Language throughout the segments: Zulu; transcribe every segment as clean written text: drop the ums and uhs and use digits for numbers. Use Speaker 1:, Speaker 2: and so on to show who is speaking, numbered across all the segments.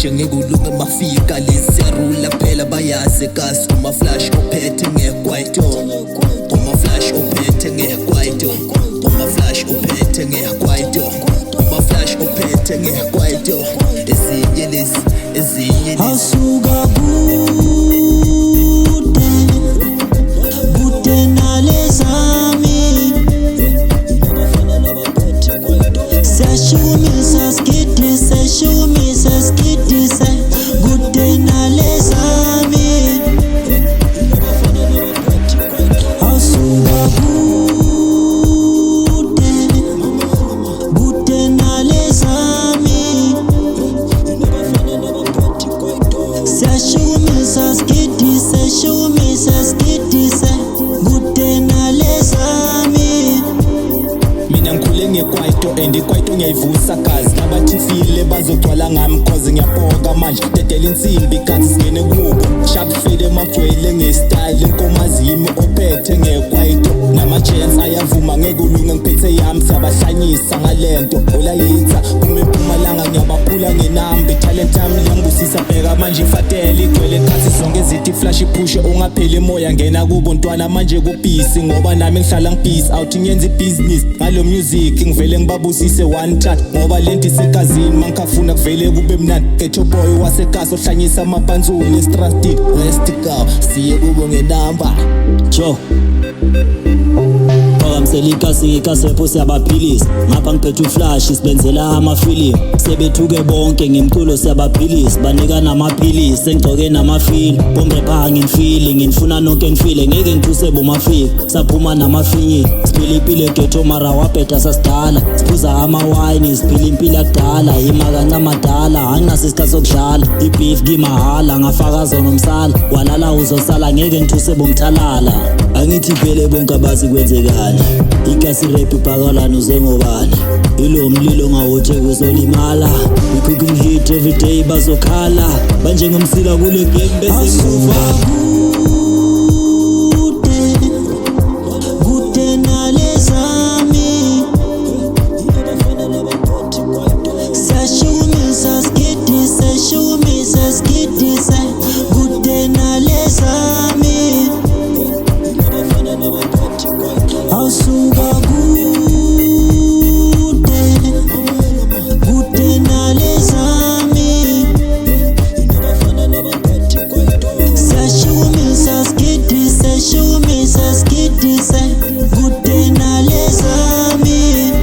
Speaker 1: manje ngekulunga mafika lezerula phela bayazi kasi uma flash uphethe ngekwaito uma flash uphethe ngekwaito uma flash uphethe ngekwaito uma flash uphethe ngekwaito ezinye lezi
Speaker 2: asuka bude nalezami seshumisa skidise bude nalezami asuka bude nalezami seshumisa skidise bude nalezami.
Speaker 3: Mina ngikhule ngekwaito and ikwaito ngiyayivusa gazi nabathi file bazogcwala ngami cause ngiyapoka manje dedela insimbi kanti singene kubo sharp fade emagcwele ngestyle inkomazi yimi ophethe ngekwaito nama-chance ayavuma ngekulunga ngiphethe yami siyabahlanyisa ngalento olayitha uma empumalanga ngiyabaphula ngenamba italent yami yangibusisa bheka manje ifatele igcwele khathi zonke izithi iflash iphushe ungapheli emoya ngena kubo ntwana manje kubhisi ngoba nami ngihlala ngibhisi awuthi ngenza ibhizinisi ngalo music ngivele ngibabusise one touch ngoba lento isekazini mangikhafuna kuvele kube mnandi ghetto boy wasekasi ohlanyisa amapanzuli estrastic west cow siye kubo ngenamba
Speaker 2: jo phakamselikasi ngikasepho siyabaphilisa ngapha ngiphethe uflash sibenzela amafilimu sebethuke bonke ngemculo siyabaphilisa banika namaphilisi engigcoke namafili bombe pha nginifile nginifuna nonke ngifile ngeke ngithuse bomafika saphuma namafinyili siphila impilo eghetto mara wabheda sasidala siphuza amawayini siphila impilo yakudala imaka amadala anginaso isikhathi sokudlala ibeef kimahala ngafakaza nomsala walala uzosala ngeke ngithuse bomthalala angithi phele bonke abazi kwenzekani ikasi rap ibhakalana uzengobani ilo mlilo ngawothe kuzolimala we cooking hit every day bazokhala manje ngomsila kule game bese kufa bude nalezami seshumisa skidise bude nalezami asuka bude nalezami seshumisa skidise bude nalezami.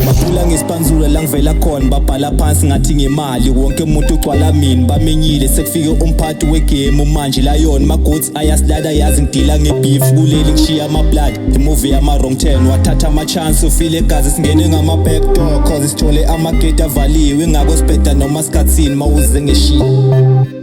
Speaker 3: baphula ngesipanzula la ngivela khona babhala phansi ngathi ngemali wonke umuntu ugcwala mina bamenyile sekufike umphathi wegame manje la yona magoods ayasilada yazi ngidila ngebeef kuleli ngishiya amablood imovie yama-wrong turn wathatha ama-chance ufile egazi singene ngama-backdoor cause sithole amagate avaliwe ingako sibheda noma sikhathini mawuze ngeshiya